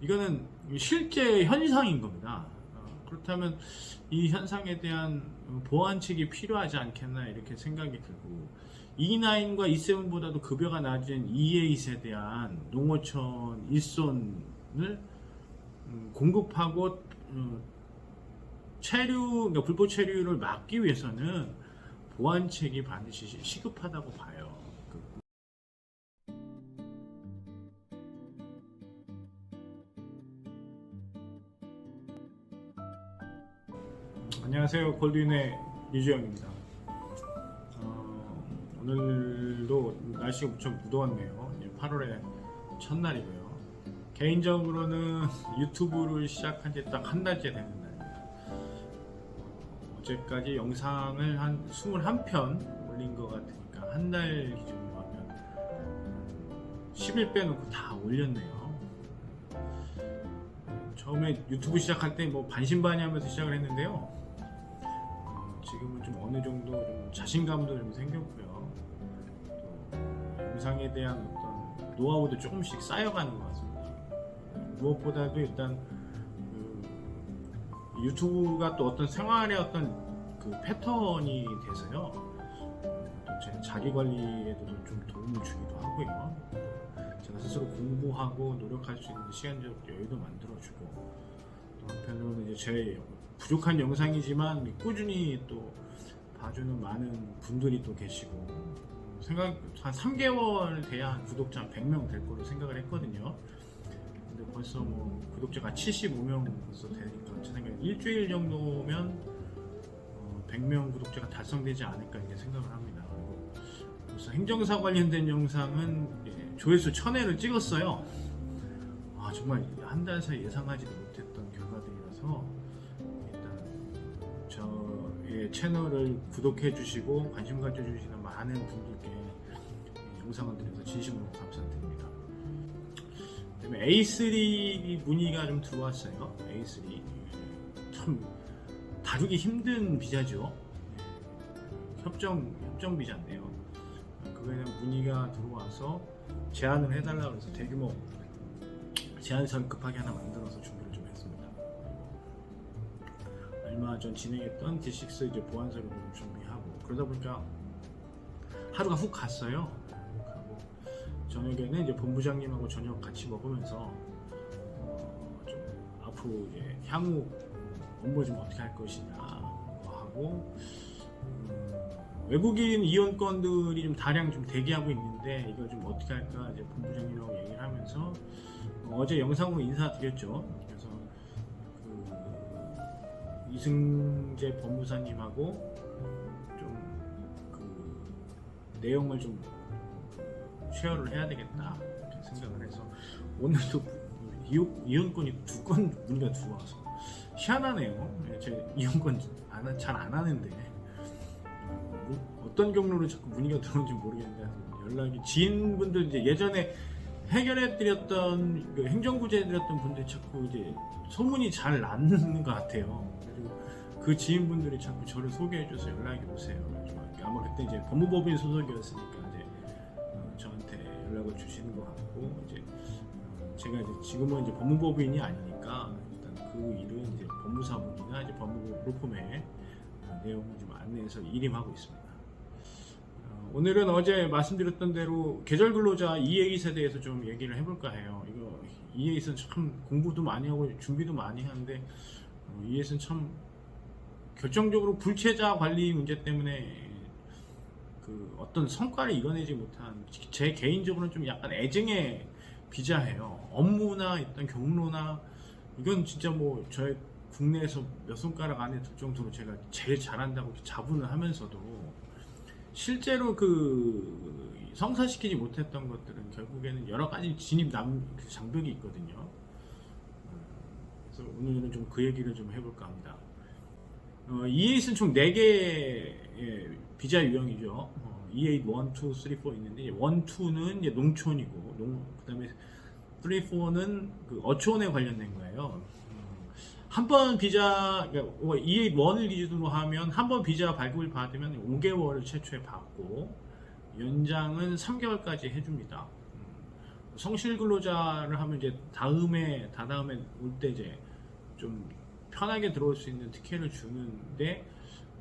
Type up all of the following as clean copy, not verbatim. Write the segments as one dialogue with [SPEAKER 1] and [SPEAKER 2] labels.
[SPEAKER 1] 이거는 실제 현상인 겁니다. 그렇다면 이 현상에 대한 보완책이 필요하지 않겠나 이렇게 생각이 들고, E9과 E7보다도 급여가 낮은 E8에 대한 농어촌 일손을 공급하고 그러니까 불법 체류를 막기 위해서는 보완책이 반드시 시급하다고 봐요. 안녕하세요, 골드윈의 유지영입니다. 오늘도 날씨가 무척 무더웠네요. 8월의 첫날이고요. 개인적으로는 유튜브를 시작한 지 딱 한 달째 되는 날입니다. 어제까지 영상을 한 21편 올린 것 같으니까 한 달 기준으로 하면 10일 빼놓고 다 올렸네요. 처음에 유튜브 시작할 때 뭐 반신반의하면서 시작을 했는데요. 지금은 좀 어느 정도 좀 자신감도 좀 생겼고요. 또 영상에 대한 어떤 노하우도 조금씩 쌓여가는 것 같습니다. 무엇보다도 일단 유튜브가 또 어떤 생활의 어떤 그 패턴이 돼서요. 또 제 자기 관리에도 좀 도움을 주기도 하고요. 제가 스스로 공부하고 노력할 수 있는 시간적 여유도 만들어주고, 또 한편으로는 이제 제 부족한 영상이지만 꾸준히 또 봐주는 많은 분들이 또 계시고, 한 3개월 돼야 한 구독자 100명 될 거로 생각을 했거든요. 근데 벌써 뭐 구독자가 75명 벌써 되니까 제 생각에 일주일 정도면 100명 구독자가 달성되지 않을까 이렇게 생각을 합니다. 그리고 벌써 행정사 관련된 영상은 조회수 1000회를 찍었어요. 정말 한 달 사이 예상하지도 못했던 결과들이라서, 일단 저의 채널을 구독해 주시고 관심 가져 주시는 많은 분들께 영상을 드려서 진심으로 감사드립니다. 그다음에 A3 문의가 좀 들어왔어요. A3 참 다루기 힘든 비자죠. 협정 비자인데요. 그거에 대한 문의가 들어와서 제안을 해달라고 해서 대규모 제안서를 급하게 하나 만들어서 준비를 좀 했습니다. 얼마 전 진행했던 D6 이제 보완서를 좀 준비하고, 그러다 보니까 하루가 훅 갔어요. 하고 저녁에는 이제 본부장님하고 저녁 같이 먹으면서 좀 앞으로 이제 향후 업무 좀 어떻게 할 것이냐 하고, 외국인 이용권들이 좀 다량 좀 대기하고 있는데 이걸 좀 어떻게 할까 이제 본부장님하고 얘기를 하면서 어제 영상으로 인사드렸죠. 그래서 이승재 법무사님하고 좀 내용을 좀 쉐어를 해야 되겠다 이렇게 생각을 해서, 오늘도 이용권이 2건 문의가 들어와서 희한하네요. 제 이용권 잘 안 하는데 어떤 경로로 자꾸 문의가 들어오는지 모르겠는데, 연락이 지인분들 이제 예전에 해결해드렸던 행정구제해드렸던 분들이 자꾸 이제 소문이 잘 나는 것 같아요. 그리고 그 지인분들이 자꾸 저를 소개해줘서 연락이 오세요. 아마 그때 이제 법무법인 소속이었으니까 이제 저한테 연락을 주시는 것 같고, 이제 제가 이제 지금은 이제 법무법인이 아니니까 일단 그 일은 이제 법무사무이나 이제 법무부 로펌의 내용을 좀 안내해서 일임하고 있습니다. 오늘은 어제 말씀드렸던 대로 계절 근로자 E8에 대해서 좀 얘기를 해볼까 해요. 이거 E8은 참 공부도 많이 하고 준비도 많이 하는데, E8은 참 결정적으로 불체자 관리 문제 때문에 그 어떤 성과를 이뤄내지 못한, 제 개인적으로는 좀 약간 애증의 비자해요. 업무나 어떤 경로나 이건 진짜 뭐 저의 국내에서 몇 손가락 안에 들 정도로 제가 제일 잘한다고 자부는 하면서도, 실제로 성사시키지 못했던 것들은 결국에는 여러 가지 장벽이 있거든요. 그래서 오늘은 좀 그 얘기를 좀 해볼까 합니다. E8은 총 4개의 비자 유형이죠. E8 1, 2, 3, 4 있는데, 1, 2는 이제 농촌이고, 그 다음에 3, 4는 어촌에 관련된 거예요. 한 번 비자, 그러니까 E8 1을 기준으로 하면 한 번 비자 발급을 받으면 5개월을 최초에 받고 연장은 3개월까지 해줍니다. 성실 근로자를 하면 이제 다다음에 올 때 이제 좀 편하게 들어올 수 있는 특혜를 주는데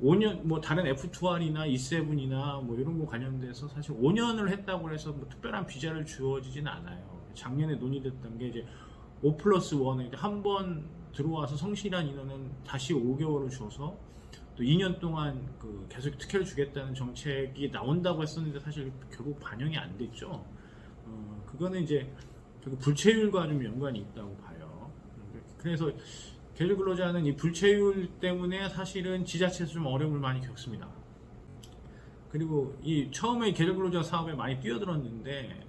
[SPEAKER 1] 5년 뭐 다른 F2R이나 E7이나 뭐 이런 거 관련돼서 사실 5년을 했다고 해서 뭐 특별한 비자를 주어지진 않아요. 작년에 논의됐던 게 이제 5 플러스 1에 한 번 들어와서 성실한 인원은 다시 5개월을 줘서 또 2년 동안 그 계속 특혜를 주겠다는 정책이 나온다고 했었는데 사실 결국 반영이 안 됐죠. 그거는 이제 결국 불체율과 좀 연관이 있다고 봐요. 그래서 계절 근로자는 이 불체율 때문에 사실은 지자체에서 좀 어려움을 많이 겪습니다. 그리고 이 처음에 계절 근로자 사업에 많이 뛰어들었는데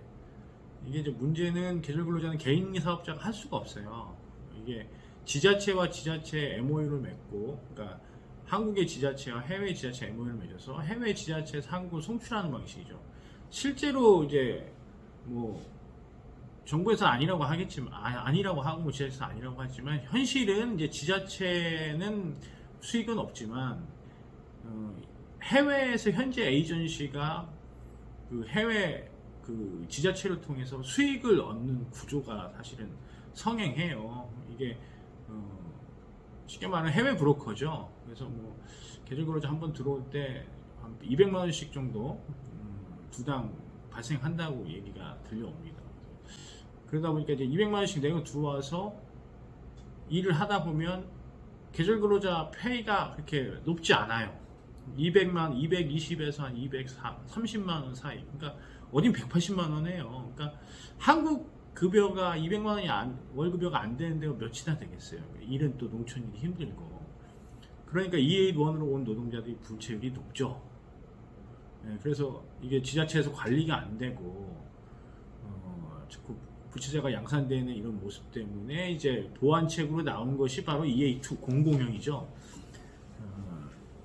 [SPEAKER 1] 이게 이제 문제는 계절 근로자는 개인 사업자가 할 수가 없어요. 이게 지자체와 지자체 MOU를 맺고, 그러니까 한국의 지자체와 해외 지자체 MOU를 맺어서 해외 지자체에서 한국을 송출하는 방식이죠. 실제로 이제 뭐 정부에서 아니라고 하겠지만 아니라고 하고 뭐 지자체에서 아니라고 하지만 현실은 이제 지자체는 수익은 없지만 해외에서 현재 에이전시가 그 해외 그 지자체를 통해서 수익을 얻는 구조가 사실은 성행해요. 이게 쉽게 말하면 해외 브로커죠. 그래서 뭐 계절 근로자 한번 들어올 때 한 200만 원씩 정도 두당 발생한다고 얘기가 들려옵니다. 그러다 보니까 이제 200만 원씩 내고 들어와서 일을 하다 보면 계절 근로자 페이가 그렇게 높지 않아요. 200만, 220에서 한 230만 원 사이. 그러니까 어딘 180만 원이에요. 그러니까 한국 급여가 200만 원이 월급여가 안 되는 데가 몇이나 되겠어요. 일은 또 농촌일이 힘들고. 그러니까 EA1으로 온 노동자들이 불체율이 높죠. 네, 그래서 이게 지자체에서 관리가 안 되고 자꾸 부채자가 양산되는 이런 모습 때문에 이제 보완책으로 나온 것이 바로 EA2 공공형이죠.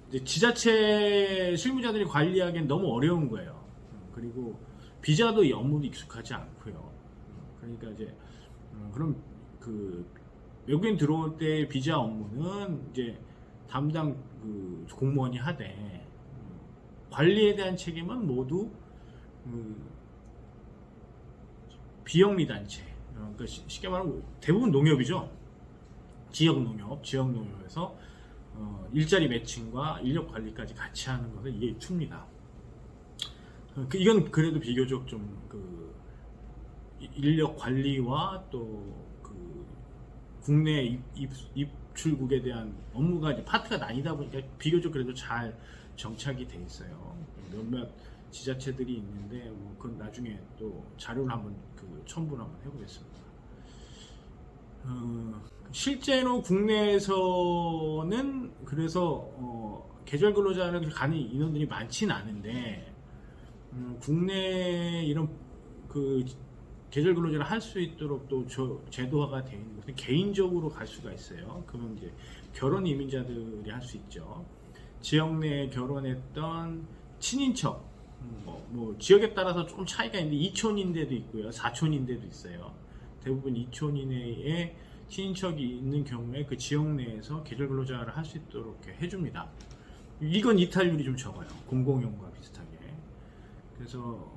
[SPEAKER 1] 이제 지자체 실무자들이 관리하기엔 너무 어려운 거예요. 그리고 비자도 이 업무도 익숙하지 않고요. 그러니까 이제 그럼 그 외국인 들어올 때 비자 업무는 이제 담당 그 공무원이 하되 관리에 대한 책임은 모두 비영리 단체, 그러니까 쉽게 말하면 대부분 농협이죠. 지역 농협에서 일자리 매칭과 인력 관리까지 같이 하는 것을 EA2입니다. 이건 그래도 비교적 좀 그 인력 관리와 또 그 국내 입출국에 대한 업무가 이제 파트가 나뉘다 보니까 비교적 그래도 잘 정착이 돼 있어요. 몇몇 지자체들이 있는데 뭐 그건 나중에 또 자료를 한번 그 첨부를 한번 해보겠습니다. 실제로 국내에서는 그래서 계절 근로자를 가는 인원들이 많지는 않은데 국내 이런 그 계절 근로자를 할 수 있도록 또 제도화가 되어 있는 것은 개인적으로 갈 수가 있어요. 그러면 이제 결혼 이민자들이 할 수 있죠. 지역 내에 결혼했던 친인척, 뭐 지역에 따라서 조금 차이가 있는데 2촌인데도 있고요, 4촌인데도 있어요. 대부분 2촌 이내에 친인척이 있는 경우에 그 지역 내에서 계절 근로자를 할 수 있도록 해줍니다. 이건 이탈률이 좀 적어요. 공공연과 비슷하게. 그래서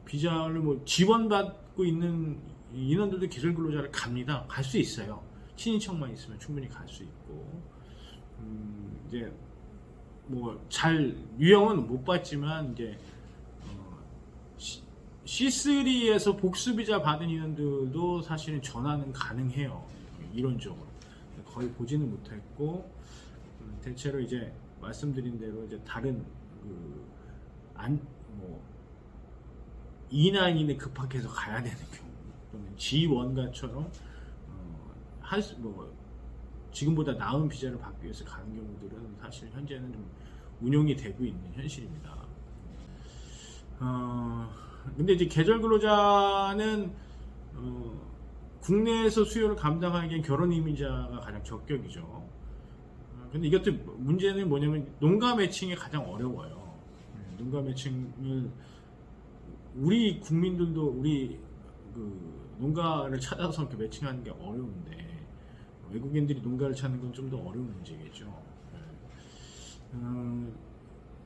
[SPEAKER 1] 비자를 뭐 지원받고 있는 인원들도 계절 근로자를 갑니다. 갈 수 있어요. 친인척만 있으면 충분히 갈 수 있고 이제 뭐 잘 유형은 못 봤지만 이제 C3에서 복수비자 받은 인원들도 사실은 전환은 가능해요. 이론적으로 거의 보지는 못했고 대체로 이제 말씀드린 대로 이제 다른 뭐 E9에 급학해서 가야 되는 경우 또는 G1가처럼 뭐 지금보다 나은 비자를 받기 위해서 가는 경우들은 사실 현재는 좀 운용이 되고 있는 현실입니다. 근데 이제 계절 근로자는 국내에서 수요를 감당하기엔 결혼 이민자가 가장 적격이죠. 근데 이것도 문제는 뭐냐면 농가 매칭이 가장 어려워요. 농가 매칭을 우리 국민들도 우리 그 농가를 찾아서 이렇게 매칭하는 게 어려운데 외국인들이 농가를 찾는 건 좀 더 어려운 문제겠죠.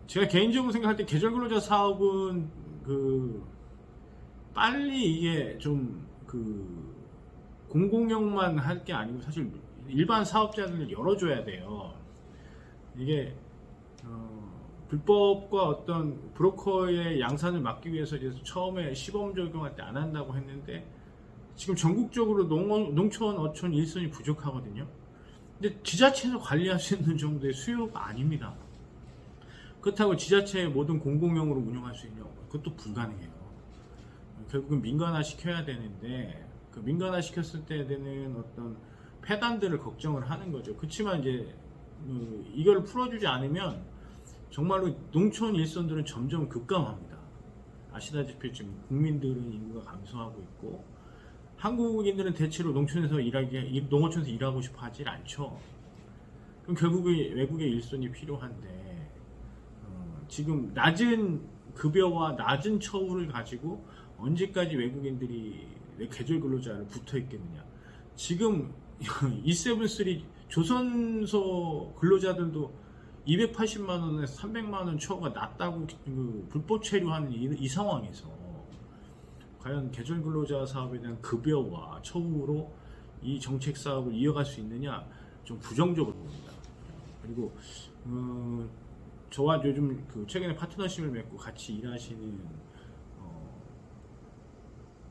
[SPEAKER 1] 제가 개인적으로 생각할 때 계절 근로자 사업은 그 빨리 이게 좀 공공용만 할 게 아니고 사실 일반 사업자들을 열어줘야 돼요. 이게 불법과 어떤 브로커의 양산을 막기 위해서 이제 처음에 시범 적용할 때 안 한다고 했는데 지금 전국적으로 농촌, 어촌 일손이 부족하거든요. 근데 지자체에서 관리할 수 있는 정도의 수요가 아닙니다. 그렇다고 지자체의 모든 공공용으로 운영할 수 있냐? 그것도 불가능해요. 결국은 민간화 시켜야 되는데 그 민간화 시켰을 때 되는 어떤 폐단들을 걱정을 하는 거죠. 그렇지만 이제 이걸 풀어주지 않으면 정말로 농촌 일손들은 점점 급감합니다. 아시다시피 지금 국민들은 인구가 감소하고 있고 한국인들은 대체로 농촌에서 농어촌에서 일하고 싶어 하질 않죠. 그럼 결국에 외국의 일손이 필요한데 지금 낮은 급여와 낮은 처우를 가지고 언제까지 외국인들이 계절 근로자를 붙어 있겠느냐. 지금 E7-3 조선소 근로자들도 280만 원에서 300만 원 처우가 낮다고 불법 체류하는 이 상황에서 과연 계절 근로자 사업에 대한 급여와 처우로 이 정책 사업을 이어갈 수 있느냐 좀 부정적으로 봅니다. 그리고 저와 요즘 최근에 파트너십을 맺고 같이 일하시는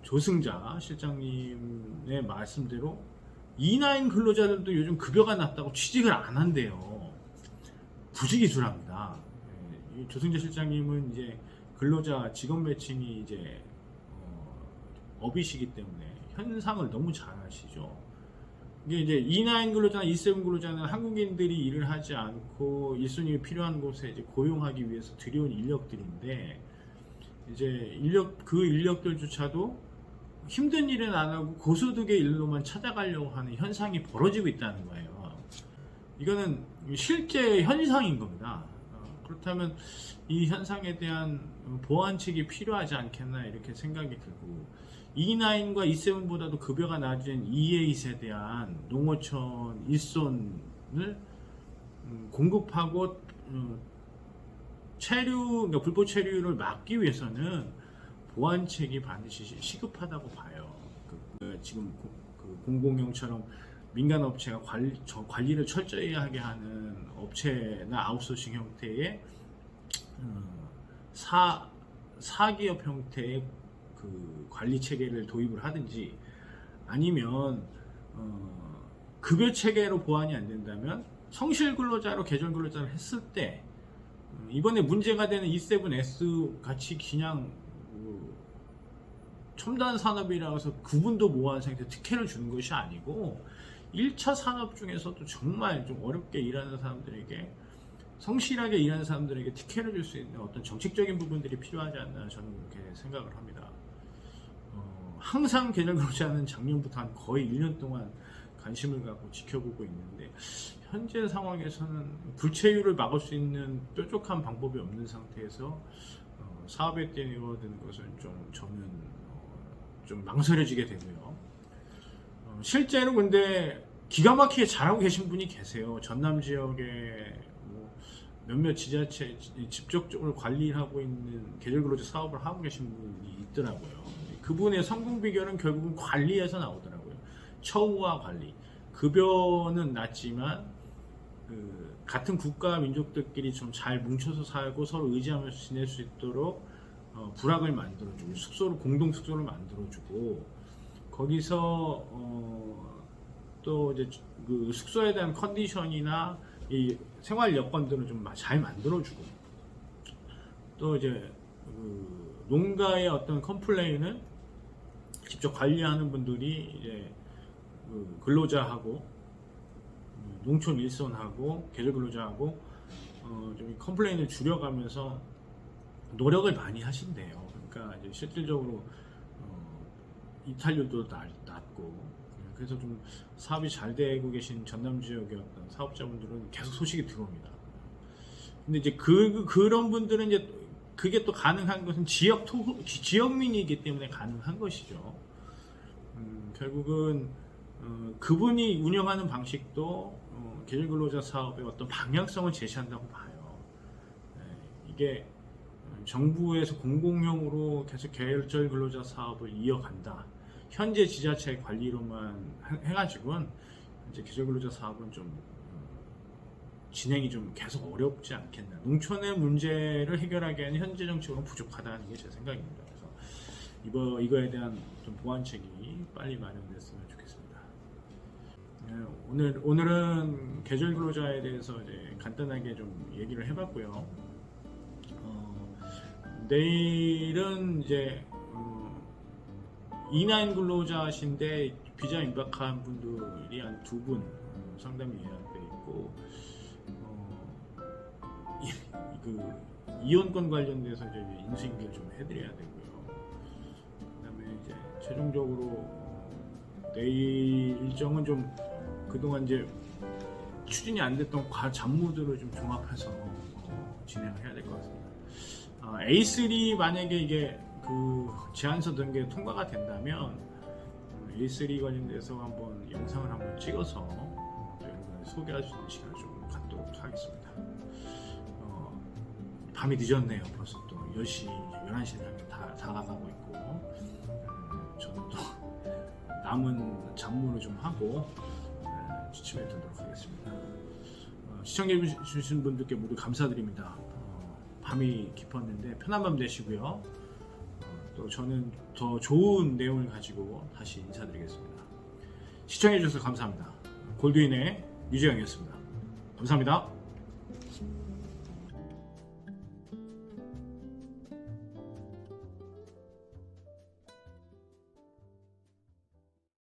[SPEAKER 1] 조승자 실장님의 말씀대로 E9 근로자들도 요즘 급여가 낮다고 취직을 안 한대요. 부지기수랍니다. 조승자 실장님은 이제 근로자 직원 매칭이 이제 업이시기 때문에 현상을 너무 잘 아시죠. 이게 이제 E9 근로자나 E7 근로자는 한국인들이 일을 하지 않고 일손이 필요한 곳에 이제 고용하기 위해서 들여온 인력들인데 이제 그 인력들조차도 힘든 일은 안 하고 고소득의 일로만 찾아가려고 하는 현상이 벌어지고 있다는 거예요. 이거는 실제 현상인 겁니다. 그렇다면 이 현상에 대한 보완책이 필요하지 않겠나 이렇게 생각이 들고 E9과 E7보다도 급여가 낮은 E8에 대한 농어촌 일손을 공급하고 그러니까 불법 체류를 막기 위해서는 보완책이 반드시 시급하다고 봐요. 지금 공공용처럼 민간 업체가 관리를 철저히 하게 하는 업체나 아웃소싱 형태의 사기업 형태의 관리 체계를 도입을 하든지 아니면 급여 체계로 보완이 안 된다면 성실 근로자로 계절 근로자를 했을 때 이번에 문제가 되는 E7S 같이 그냥 첨단 산업이라고 해서 구분도 모호한 상태에서 특혜를 주는 것이 아니고 1차 산업 중에서도 정말 좀 어렵게 일하는 사람들에게 성실하게 일하는 사람들에게 특혜를 줄 수 있는 어떤 정책적인 부분들이 필요하지 않나 저는 그렇게 생각을 합니다. 항상 계절 근로자는 작년부터 한 거의 1년 동안 관심을 갖고 지켜보고 있는데 현재 상황에서는 불체율을 막을 수 있는 뾰족한 방법이 없는 상태에서 사업에 뛰어드는 것은 저는 좀 망설여지게 되고요. 실제로 근데 기가 막히게 잘하고 계신 분이 계세요. 전남 지역에 몇몇 지자체 직접적으로 관리를 하고 있는 계절 근로자 사업을 하고 계신 분이 있더라고요. 그분의 성공 비결은 결국은 관리에서 나오더라고요. 처우와 관리. 급여는 낮지만 같은 국가 민족들끼리 좀 잘 뭉쳐서 살고 서로 의지하면서 지낼 수 있도록 부락을 만들어주고 공동 숙소를 만들어주고 거기서 또 이제 그 숙소에 대한 컨디션이나 이 생활 여건들을 좀 잘 만들어주고 또 이제 농가의 어떤 컴플레인은 직접 관리하는 분들이 이제 근로자하고 농촌 일손하고 계절 근로자하고 좀 컴플레인을 줄여가면서 노력을 많이 하신대요. 그러니까 이제 실질적으로 이탈률도 낮고 그래서 좀 사업이 잘 되고 계신 전남 지역의 어떤 사업자분들은 계속 소식이 들어옵니다. 근데 이제 그런 분들은 이제 그게 또 가능한 것은 지역민이기 때문에 가능한 것이죠. 결국은 그분이 운영하는 방식도 계절 근로자 사업의 어떤 방향성을 제시한다고 봐요. 이게 정부에서 공공형으로 계속 계절 근로자 사업을 이어간다. 현재 지자체 관리로만 해가지고는 이제 계절 근로자 사업은 좀 진행이 좀 계속 어렵지 않겠나. 농촌의 문제를 해결하기에는 현재 정책으로는 부족하다는 게 제 생각입니다. 그래서 이거에 대한 좀 보완책이 빨리 마련됐으면 좋겠습니다. 오늘은 계절 근로자에 대해서 이제 간단하게 좀 얘기를 해봤고요. 내일은 이제 E9 근로자신데 비자 임박한 분들이 한 2분 상담이 예약돼 있고, 그 이혼권 관련돼서 이제 인수인계를 좀 해드려야 되고요. 그다음에 이제 최종적으로 내일 일정은 좀 그동안 이제 추진이 안 됐던 잡무들을 좀 종합해서 진행을 해야 될 것 같습니다. A3 만약에 이게 그 제안서 등게 통과가 된다면 A3 관련돼서 한번 영상을 한번 찍어서 여러분들 소개할 수 있는 시간을 좀 갖도록 하겠습니다. 밤이 늦었네요. 벌써 또 10시, 11시를 향해 다가가고 있고, 저도 또 남은 잡무를 좀 하고 취침해 두도록 하겠습니다. 시청해 주신 분들께 모두 감사드립니다. 밤이 깊었는데 편한 밤 되시고요. 또 저는 더 좋은 내용을 가지고 다시 인사드리겠습니다. 시청해 주셔서 감사합니다. 골드윈의 유재영이었습니다. 감사합니다.